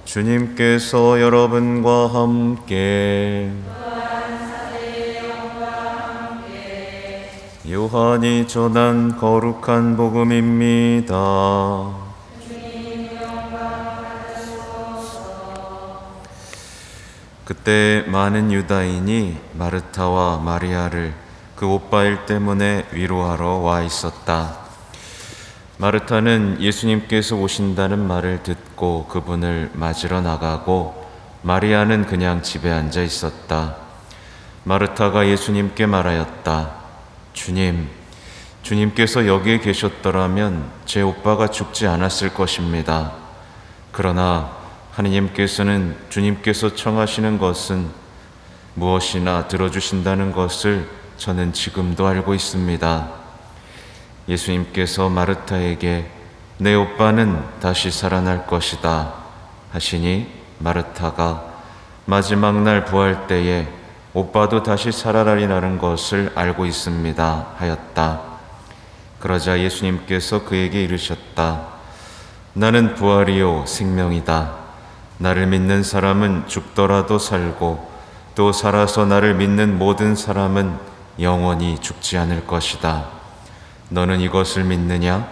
주님께서 여러분과 함께 요한이 전한 거룩한 복음입니다. 그때 많은 유다인이 마르타와 마리아를 그 오빠일 때문에 위로하러 와 있었다. 마르타는 예수님께서 오신다는 말을 듣고 그분을 맞으러 나가고, 마리아는 그냥 집에 앉아 있었다. 마르타가 예수님께 말하였다. 주님께서 여기에 계셨더라면 제 오빠가 죽지 않았을 것입니다. 그러나 하느님께서는 주님께서 청하시는 것은 무엇이나 들어주신다는 것을 저는 지금도 알고 있습니다. 예수님께서 마르타에게 내 오빠는 다시 살아날 것이다 하시니, 마르타가 마지막 날 부활 때에 오빠도 다시 살아나리라는 것을 알고 있습니다 하였다. 그러자 예수님께서 그에게 이르셨다. 나는 부활이요 생명이다. 나를 믿는 사람은 죽더라도 살고, 또 살아서 나를 믿는 모든 사람은 영원히 죽지 않을 것이다. 너는 이것을 믿느냐?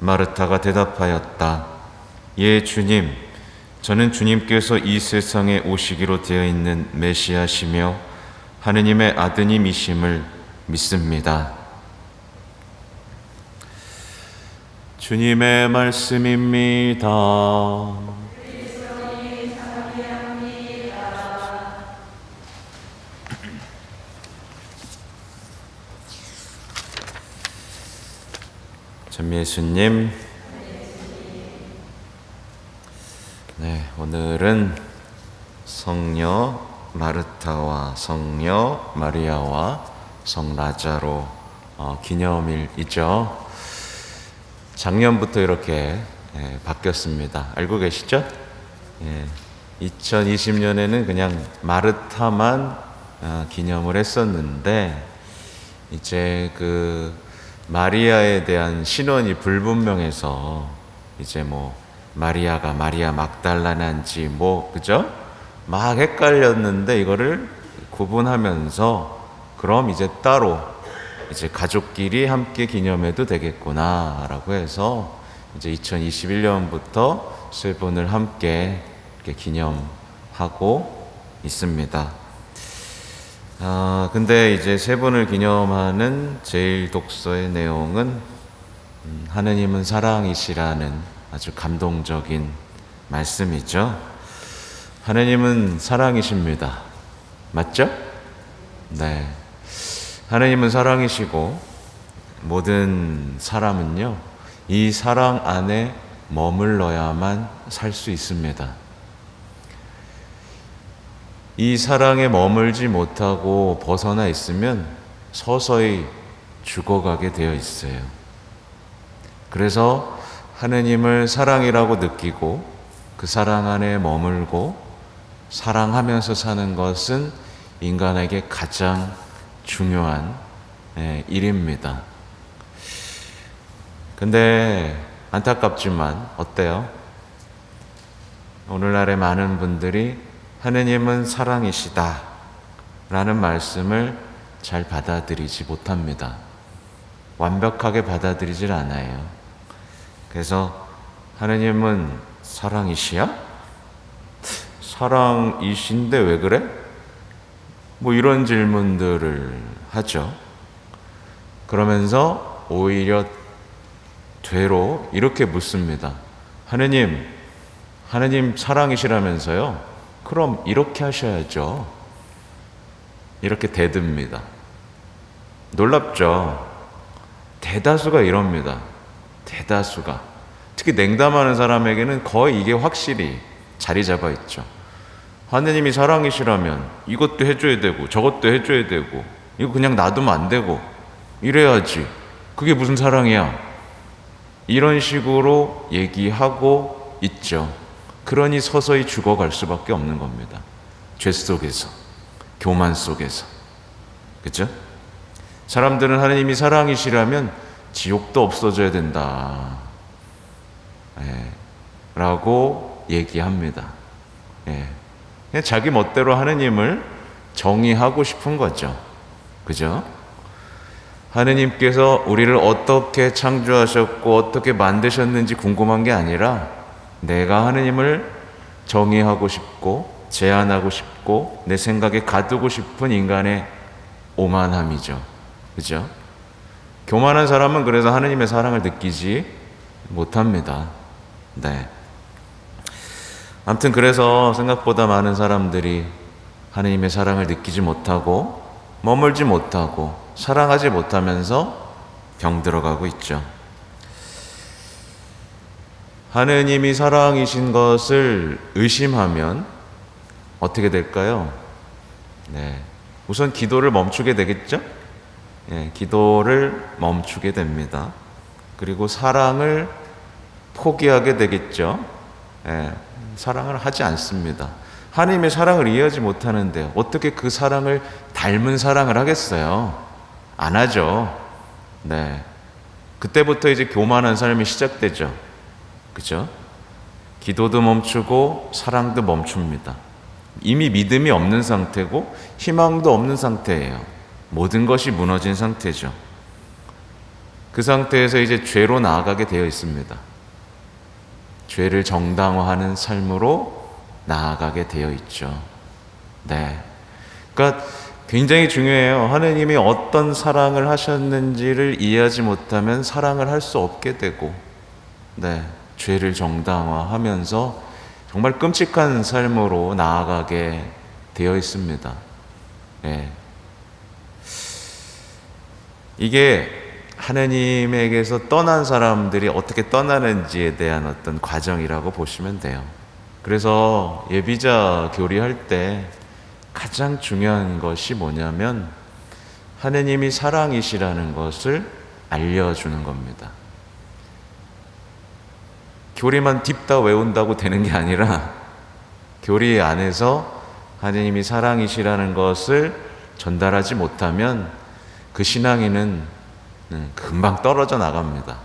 마르타가 대답하였다. 예, 주님, 저는 주님께서 이 세상에 오시기로 되어 있는 메시아시며 하느님의 아드님이심을 믿습니다. 주님의 말씀입니다. 전미예수님, 네, 오늘은 성녀 마르타와 성녀 마리아와 성 라자로 기념일이죠. 작년부터 이렇게 바뀌었습니다. 알고 계시죠? 2020년에는 그냥 마르타만 기념을 했었는데, 이제 그 마리아에 대한 신원이 불분명해서 이제 마리아가 마리아 막달라나인지 그죠? 막 헷갈렸는데, 이거를 구분하면서 그럼 이제 따로 이제 가족끼리 함께 기념해도 되겠구나라고 해서 이제 2021년부터 세 분을 함께 이렇게 기념하고 있습니다. 근데 이제 세 분을 기념하는 제일 독서의 내용은 하느님은 사랑이시라는 아주 감동적인 말씀이죠. 하느님은 사랑이십니다. 맞죠? 네. 하느님은 사랑이시고, 모든 사람은요, 이 사랑 안에 머물러야만 살 수 있습니다. 이 사랑에 머물지 못하고 벗어나 있으면 서서히 죽어가게 되어 있어요. 그래서 하느님을 사랑이라고 느끼고 그 사랑 안에 머물고 사랑하면서 사는 것은 인간에게 가장 중요한 일입니다. 근데 안타깝지만 어때요? 오늘날의 많은 분들이 하느님은 사랑이시다 라는 말씀을 잘 받아들이지 못합니다. 완벽하게 받아들이질 않아요. 그래서 하느님은 사랑이시야? 사랑이신데 왜 그래? 이런 질문들을 하죠. 그러면서 오히려 되로 이렇게 묻습니다. 하느님 사랑이시라면서요? 그럼 이렇게 하셔야죠. 이렇게 대듭니다. 놀랍죠? 대다수가 이럽니다. 대다수가. 특히 냉담하는 사람에게는 거의 이게 확실히 자리 잡아 있죠. 하느님이 사랑이시라면 이것도 해줘야 되고 저것도 해줘야 되고 이거 그냥 놔두면 안 되고 이래야지. 그게 무슨 사랑이야? 이런 식으로 얘기하고 있죠. 그러니 서서히 죽어갈 수밖에 없는 겁니다. 죄 속에서, 교만 속에서. 그죠? 사람들은 하느님이 사랑이시라면 지옥도 없어져야 된다 라고 얘기합니다. 예. 그냥 자기 멋대로 하느님을 정의하고 싶은 거죠. 그죠? 하느님께서 우리를 어떻게 창조하셨고 어떻게 만드셨는지 궁금한 게 아니라 내가 하느님을 정의하고 싶고 제한하고 싶고 내 생각에 가두고 싶은 인간의 오만함이죠. 그죠? 교만한 사람은 그래서 하느님의 사랑을 느끼지 못합니다. 네. 아무튼 그래서 생각보다 많은 사람들이 하느님의 사랑을 느끼지 못하고 머물지 못하고 사랑하지 못하면서 병들어가고 있죠. 하느님이 사랑이신 것을 의심하면 어떻게 될까요? 네. 우선 기도를 멈추게 되겠죠? 예, 기도를 멈추게 됩니다. 그리고 사랑을 포기하게 되겠죠? 예, 사랑을 하지 않습니다. 하나님의 사랑을 이해하지 못하는데 어떻게 그 사랑을 닮은 사랑을 하겠어요? 안 하죠. 네. 그때부터 이제 교만한 삶이 시작되죠. 그죠? 기도도 멈추고 사랑도 멈춥니다. 이미 믿음이 없는 상태고 희망도 없는 상태예요. 모든 것이 무너진 상태죠. 그 상태에서 이제 죄로 나아가게 되어 있습니다. 죄를 정당화하는 삶으로 나아가게 되어 있죠. 네. 그러니까 굉장히 중요해요. 하느님이 어떤 사랑을 하셨는지를 이해하지 못하면 사랑을 할 수 없게 되고, 네. 죄를 정당화하면서 정말 끔찍한 삶으로 나아가게 되어 있습니다. 네. 이게 하느님에게서 떠난 사람들이 어떻게 떠나는지에 대한 어떤 과정이라고 보시면 돼요. 그래서 예비자 교리할 때 가장 중요한 것이 뭐냐면 하느님이 사랑이시라는 것을 알려주는 겁니다. 교리만 딥다 외운다고 되는 게 아니라 교리 안에서 하느님이 사랑이시라는 것을 전달하지 못하면 그 신앙인은 금방 떨어져 나갑니다.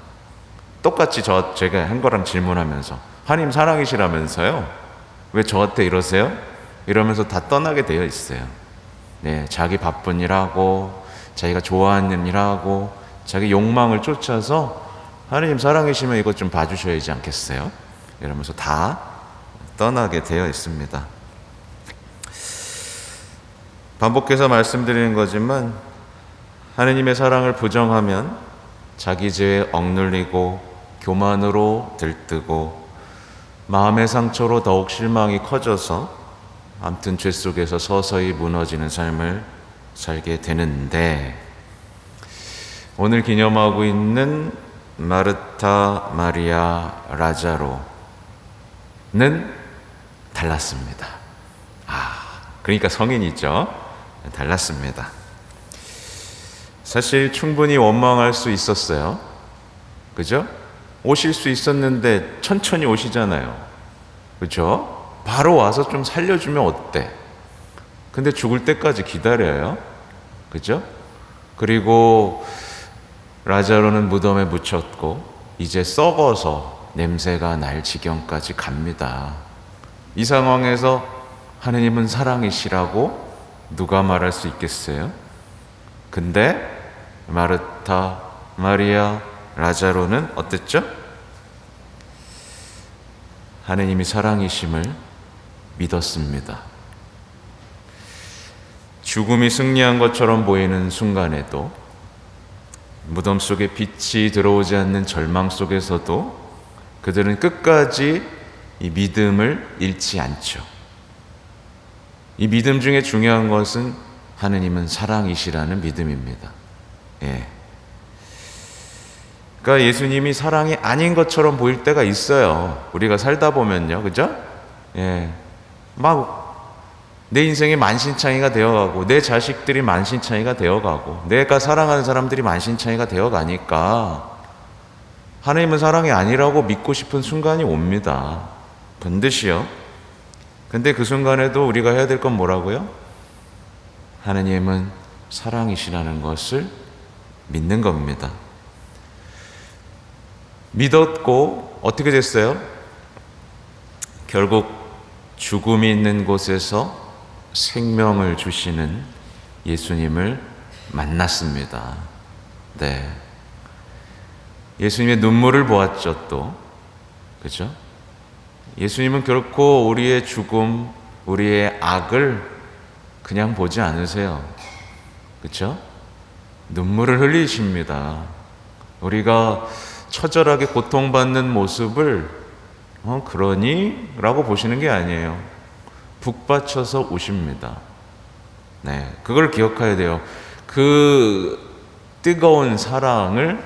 똑같이 제가 한 거랑 질문하면서 하나님 사랑이시라면서요? 왜 저한테 이러세요? 이러면서 다 떠나게 되어 있어요. 네, 자기 바쁜 일하고 자기가 좋아하는 일하고 자기 욕망을 쫓아서 하나님 사랑이시면 이것 좀 봐주셔야지 않겠어요? 이러면서 다 떠나게 되어 있습니다. 반복해서 말씀드리는 거지만 하느님의 사랑을 부정하면 자기 죄에 억눌리고 교만으로 들뜨고 마음의 상처로 더욱 실망이 커져서 아무튼 죄 속에서 서서히 무너지는 삶을 살게 되는데 오늘 기념하고 있는 마르타, 마리아, 라자로는 달랐습니다. 그러니까 성인이죠. 달랐습니다. 사실 충분히 원망할 수 있었어요. 그죠? 오실 수 있었는데 천천히 오시잖아요. 그죠? 바로 와서 좀 살려주면 어때? 근데 죽을 때까지 기다려요. 그죠? 그리고 라자로는 무덤에 묻혔고 이제 썩어서 냄새가 날 지경까지 갑니다. 이 상황에서 하느님은 사랑이시라고 누가 말할 수 있겠어요? 근데 마르타, 마리아, 라자로는 어땠죠? 하느님이 사랑이심을 믿었습니다. 죽음이 승리한 것처럼 보이는 순간에도 무덤 속에 빛이 들어오지 않는 절망 속에서도 그들은 끝까지 이 믿음을 잃지 않죠. 이 믿음 중에 중요한 것은 하느님은 사랑이시라는 믿음입니다. 예. 그러니까 예수님이 사랑이 아닌 것처럼 보일 때가 있어요. 우리가 살다 보면요. 그죠? 예. 막 내 인생이 만신창이가 되어가고 내 자식들이 만신창이가 되어가고 내가 사랑하는 사람들이 만신창이가 되어가니까 하나님은 사랑이 아니라고 믿고 싶은 순간이 옵니다. 반드시요. 근데 그 순간에도 우리가 해야 될 건 뭐라고요? 하나님은 사랑이시라는 것을 믿는 겁니다. 믿었고 어떻게 됐어요? 결국 죽음이 있는 곳에서 생명을 주시는 예수님을 만났습니다. 네. 예수님의 눈물을 보았죠, 또. 그죠? 예수님은 결코 우리의 죽음, 우리의 악을 그냥 보지 않으세요. 그죠? 눈물을 흘리십니다. 우리가 처절하게 고통받는 모습을 그러니? 라고 보시는 게 아니에요. 북받쳐서 우십니다. 네, 그걸 기억해야 돼요. 그 뜨거운 사랑을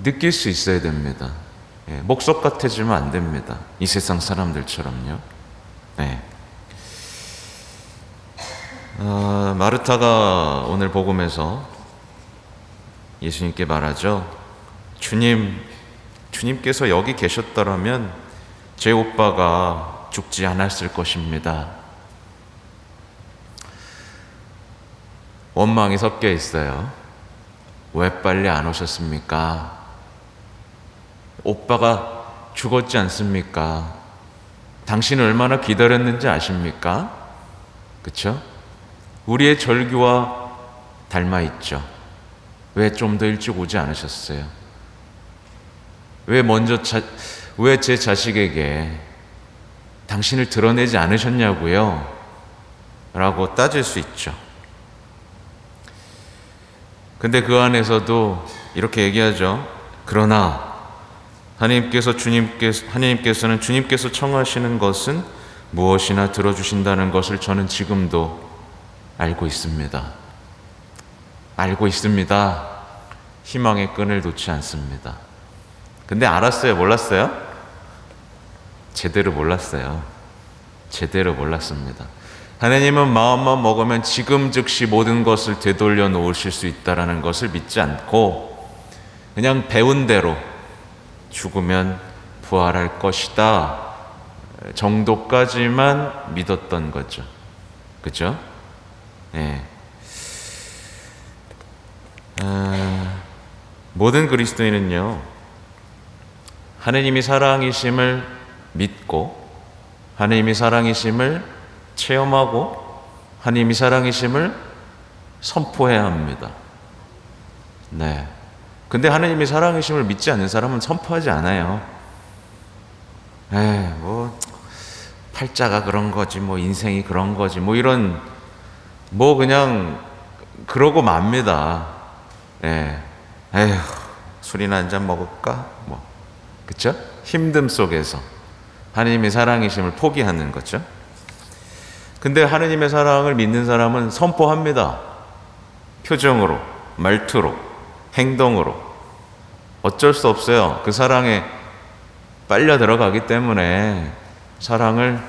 느낄 수 있어야 됩니다. 예, 목석 같아지면 안 됩니다. 이 세상 사람들처럼요. 네. 마르타가 오늘 복음에서 예수님께 말하죠. 주님께서 여기 계셨더라면 제 오빠가 죽지 않았을 것입니다. 원망이 섞여 있어요. 왜 빨리 안 오셨습니까? 오빠가 죽었지 않습니까? 당신은 얼마나 기다렸는지 아십니까? 그쵸? 우리의 절규와 닮아 있죠. 왜 좀 더 일찍 오지 않으셨어요? 왜 제 자식에게 당신을 드러내지 않으셨냐고요? 라고 따질 수 있죠. 근데 그 안에서도 이렇게 얘기하죠. 그러나 하나님께서는 주님께서 청하시는 것은 무엇이나 들어주신다는 것을 저는 지금도 알고 있습니다. 알고 있습니다. 희망의 끈을 놓지 않습니다. 근데 알았어요? 몰랐어요? 제대로 몰랐어요. 제대로 몰랐습니다. 하나님은 마음만 먹으면 지금 즉시 모든 것을 되돌려 놓으실 수 있다는 것을 믿지 않고 그냥 배운 대로 죽으면 부활할 것이다 정도까지만 믿었던 거죠. 그죠? 네. 모든 그리스도인은요, 하느님이 사랑이심을 믿고 하느님이 사랑이심을 체험하고 하느님이 사랑이심을 선포해야 합니다. 네. 근데 하느님이 사랑이심을 믿지 않는 사람은 선포하지 않아요. 뭐 팔자가 그런 거지, 뭐 인생이 그런 거지, 뭐 이런 그냥 그러고 맙니다. 에휴, 술이나 한잔 먹을까? 그쵸? 힘듦 속에서 하느님의 사랑이심을 포기하는 거죠. 근데 하느님의 사랑을 믿는 사람은 선포합니다. 표정으로, 말투로, 행동으로. 어쩔 수 없어요. 그 사랑에 빨려 들어가기 때문에 사랑을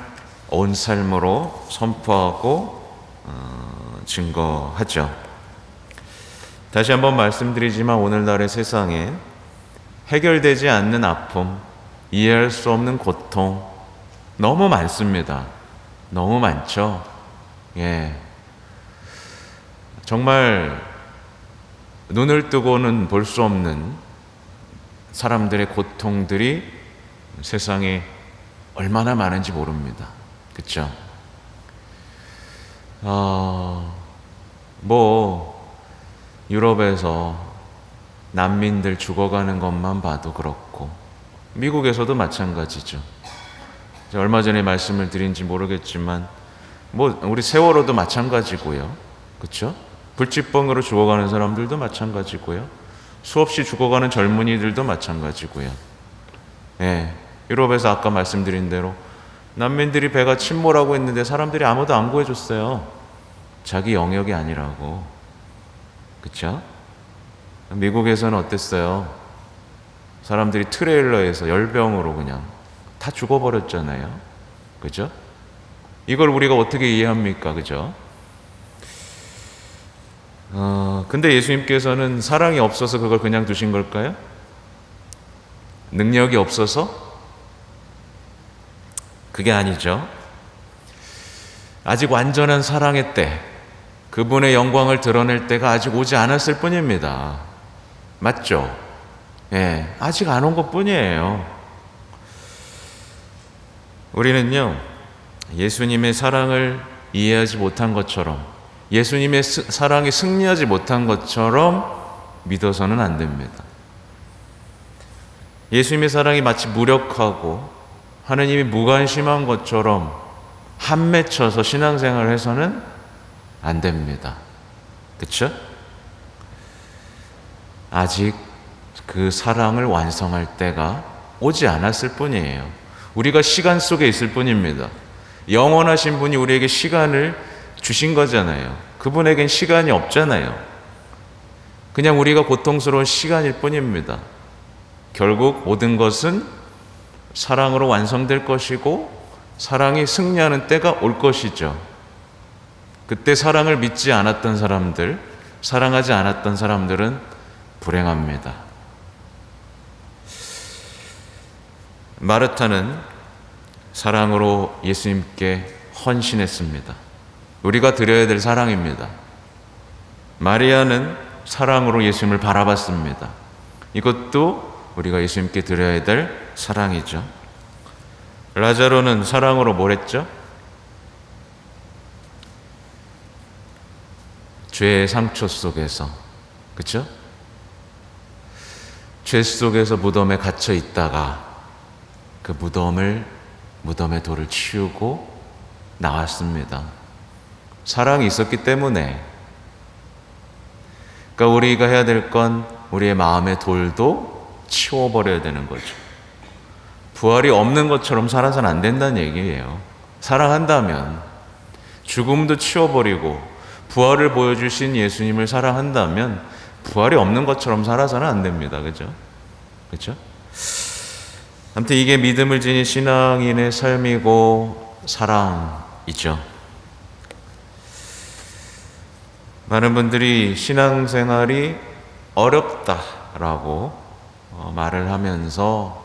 온 삶으로 선포하고 증거하죠. 다시 한번 말씀드리지만 오늘날의 세상에 해결되지 않는 아픔, 이해할 수 없는 고통 너무 많습니다. 너무 많죠. 예. 정말 눈을 뜨고는 볼 수 없는 사람들의 고통들이 세상에 얼마나 많은지 모릅니다. 그쵸? 유럽에서 난민들 죽어가는 것만 봐도 그렇고 미국에서도 마찬가지죠. 얼마 전에 말씀을 드린지 모르겠지만 우리 세월호도 마찬가지고요. 그렇죠? 불치병으로 죽어가는 사람들도 마찬가지고요. 수없이 죽어가는 젊은이들도 마찬가지고요. 예, 유럽에서 아까 말씀드린 대로 난민들이 배가 침몰하고 있는데 사람들이 아무도 안 구해줬어요. 자기 영역이 아니라고. 그렇죠? 미국에서는 어땠어요? 사람들이 트레일러에서 열병으로 그냥 다 죽어버렸잖아요. 그죠? 이걸 우리가 어떻게 이해합니까? 그죠? 근데 예수님께서는 사랑이 없어서 그걸 그냥 두신 걸까요? 능력이 없어서? 그게 아니죠. 아직 완전한 사랑의 때, 그분의 영광을 드러낼 때가 아직 오지 않았을 뿐입니다. 맞죠? 예, 아직 안 온 것 뿐이에요. 우리는요, 예수님의 사랑을 이해하지 못한 것처럼, 예수님의 사랑이 승리하지 못한 것처럼 믿어서는 안 됩니다. 예수님의 사랑이 마치 무력하고 하느님이 무관심한 것처럼 한 맺혀서 신앙생활을 해서는 안 됩니다. 그렇죠? 아직 그 사랑을 완성할 때가 오지 않았을 뿐이에요. 우리가 시간 속에 있을 뿐입니다. 영원하신 분이 우리에게 시간을 주신 거잖아요. 그분에겐 시간이 없잖아요. 그냥 우리가 고통스러운 시간일 뿐입니다. 결국 모든 것은 사랑으로 완성될 것이고 사랑이 승리하는 때가 올 것이죠. 그때 사랑을 믿지 않았던 사람들, 사랑하지 않았던 사람들은 불행합니다. 마르타는 사랑으로 예수님께 헌신했습니다. 우리가 드려야 될 사랑입니다. 마리아는 사랑으로 예수님을 바라봤습니다. 이것도 우리가 예수님께 드려야 될 사랑이죠. 라자로는 사랑으로 뭘 했죠? 죄의 상처 속에서, 그렇죠? 죄 속에서 무덤에 갇혀 있다가 그 무덤의 돌을 치우고 나왔습니다. 사랑이 있었기 때문에. 그러니까 우리가 해야 될 건 우리의 마음의 돌도 치워버려야 되는 거죠. 부활이 없는 것처럼 살아서는 안 된다는 얘기예요. 사랑한다면 죽음도 치워버리고 부활을 보여주신 예수님을 사랑한다면 부활이 없는 것처럼 살아서는 안 됩니다. 그죠? 그죠? 아무튼 이게 믿음을 지닌 신앙인의 삶이고 사랑이죠. 많은 분들이 신앙생활이 어렵다라고 말을 하면서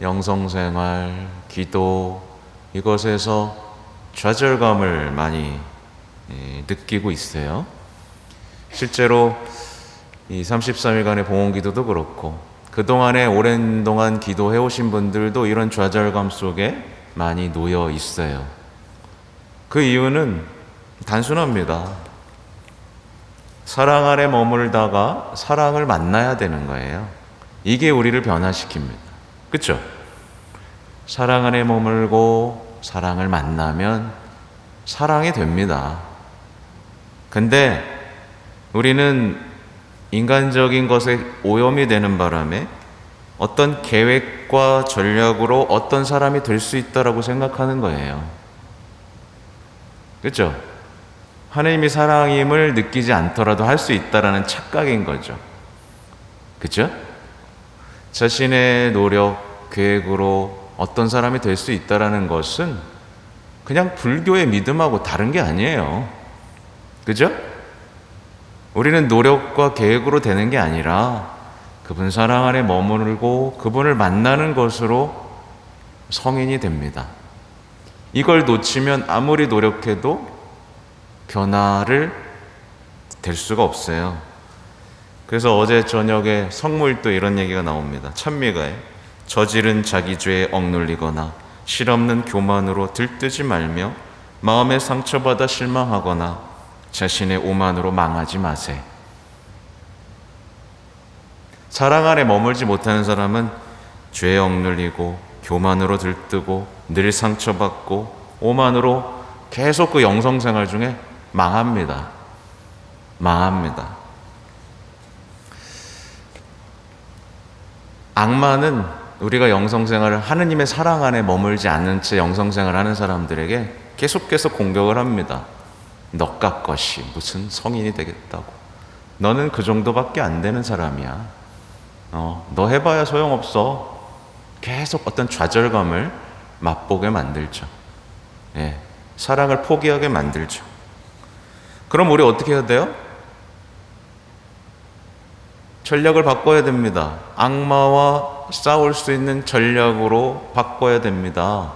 영성생활, 기도 이것에서 좌절감을 많이 느끼고 있어요. 실제로 이 33일간의 봉헌기도도 그렇고 그동안에 오랜 동안 기도해 오신 분들도 이런 좌절감 속에 많이 놓여 있어요. 그 이유는 단순합니다. 사랑 안에 머물다가 사랑을 만나야 되는 거예요. 이게 우리를 변화시킵니다. 그렇죠? 사랑 안에 머물고 사랑을 만나면 사랑이 됩니다. 근데 우리는 인간적인 것에 오염이 되는 바람에 어떤 계획과 전략으로 어떤 사람이 될 수 있다라고 생각하는 거예요. 그렇죠? 하나님이 사랑임을 느끼지 않더라도 할 수 있다라는 착각인 거죠. 그렇죠? 자신의 노력, 계획으로 어떤 사람이 될 수 있다라는 것은 그냥 불교의 믿음하고 다른 게 아니에요. 그죠? 우리는 노력과 계획으로 되는 게 아니라 그분 사랑 안에 머무르고 그분을 만나는 것으로 성인이 됩니다. 이걸 놓치면 아무리 노력해도 변화를 될 수가 없어요. 그래서 어제 저녁에 성무일도 이런 얘기가 나옵니다. 찬미가에 저지른 자기 죄에 억눌리거나 실없는 교만으로 들뜨지 말며 마음에 상처받아 실망하거나 자신의 오만으로 망하지 마세. 사랑 안에 머물지 못하는 사람은 죄에 억눌리고 교만으로 들뜨고 늘 상처받고 오만으로 계속 그 영성생활 중에 망합니다. 망합니다. 악마는 우리가 영성생활을 하느님의 사랑 안에 머물지 않는 채 영성생활을 하는 사람들에게 계속해서 공격을 합니다. 너값 것이 무슨 성인이 되겠다고. 너는 그 정도밖에 안 되는 사람이야. 너 해봐야 소용없어. 계속 어떤 좌절감을 맛보게 만들죠. 예, 사랑을 포기하게 만들죠. 그럼 우리 어떻게 해야 돼요? 전략을 바꿔야 됩니다. 악마와 싸울 수 있는 전략으로 바꿔야 됩니다.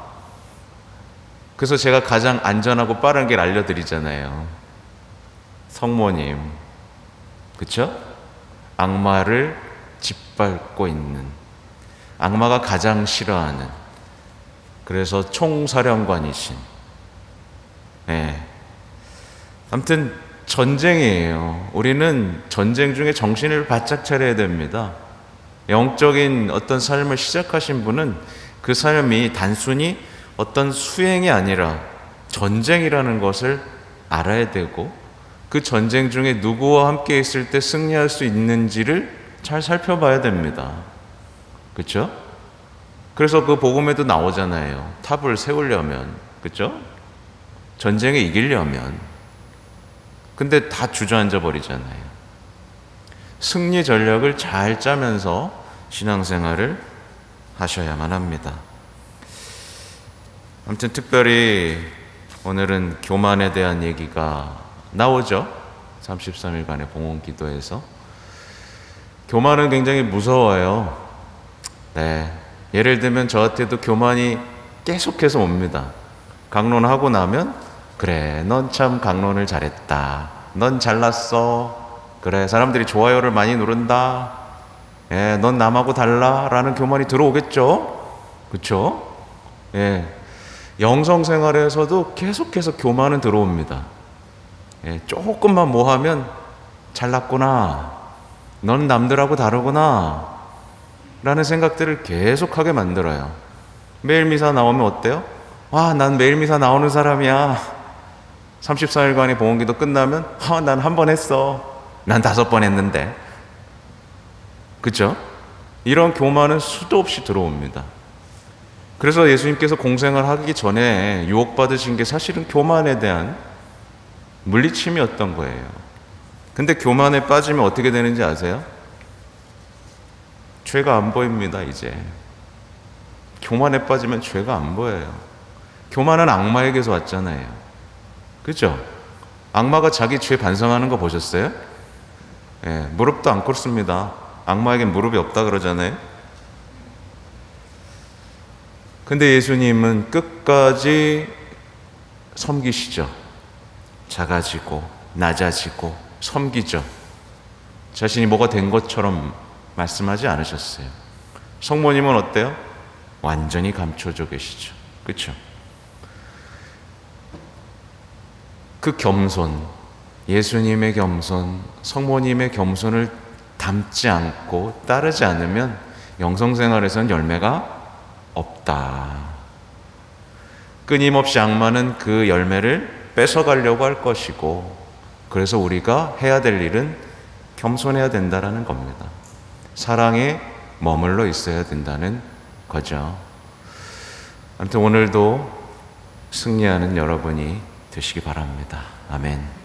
그래서 제가 가장 안전하고 빠른 길 알려드리잖아요. 성모님, 그쵸? 악마를 짓밟고 있는, 악마가 가장 싫어하는 그래서 총사령관이신. 예. 아무튼 전쟁이에요. 우리는 전쟁 중에 정신을 바짝 차려야 됩니다. 영적인 어떤 삶을 시작하신 분은 그 삶이 단순히 어떤 수행이 아니라 전쟁이라는 것을 알아야 되고, 그 전쟁 중에 누구와 함께 있을 때 승리할 수 있는지를 잘 살펴봐야 됩니다. 그렇죠? 그래서 그 복음에도 나오잖아요. 탑을 세우려면, 그렇죠? 전쟁에 이기려면. 근데 다 주저앉아 버리잖아요. 승리 전략을 잘 짜면서 신앙생활을 하셔야만 합니다. 아무튼 특별히 오늘은 교만에 대한 얘기가 나오죠. 33일간의 봉헌 기도에서. 교만은 굉장히 무서워요. 네. 예를 들면 저한테도 교만이 계속해서 옵니다. 강론하고 나면 그래, 넌 참 강론을 잘했다. 넌 잘났어. 그래, 사람들이 좋아요를 많이 누른다. 예, 넌 남하고 달라. 라는 교만이 들어오겠죠? 그쵸? 예. 영성생활에서도 계속해서 교만은 들어옵니다. 예, 조금만 뭐 하면 잘났구나. 넌 남들하고 다르구나. 라는 생각들을 계속하게 만들어요. 매일 미사 나오면 어때요? 와, 난 매일 미사 나오는 사람이야. 34일간의 봉헌기도 끝나면 난 한 번 했어. 난 5번 했는데. 그쵸? 이런 교만은 수도 없이 들어옵니다. 그래서 예수님께서 공생을 하기 전에 유혹받으신 게 사실은 교만에 대한 물리침이었던 거예요. 근데 교만에 빠지면 어떻게 되는지 아세요? 죄가 안 보입니다, 이제. 교만에 빠지면 죄가 안 보여요. 교만은 악마에게서 왔잖아요. 그죠? 악마가 자기 죄 반성하는 거 보셨어요? 예, 무릎도 안 꿇습니다. 악마에겐 무릎이 없다 그러잖아요. 근데 예수님은 끝까지 섬기시죠. 작아지고 낮아지고 섬기죠. 자신이 뭐가 된 것처럼 말씀하지 않으셨어요. 성모님은 어때요? 완전히 감춰져 계시죠. 그렇죠? 그 겸손, 예수님의 겸손, 성모님의 겸손을 담지 않고 따르지 않으면 영성생활에서는 열매가 없다. 끊임없이 악마는 그 열매를 뺏어가려고 할 것이고, 그래서 우리가 해야 될 일은 겸손해야 된다는 겁니다. 사랑에 머물러 있어야 된다는 거죠. 아무튼 오늘도 승리하는 여러분이 되시기 바랍니다. 아멘.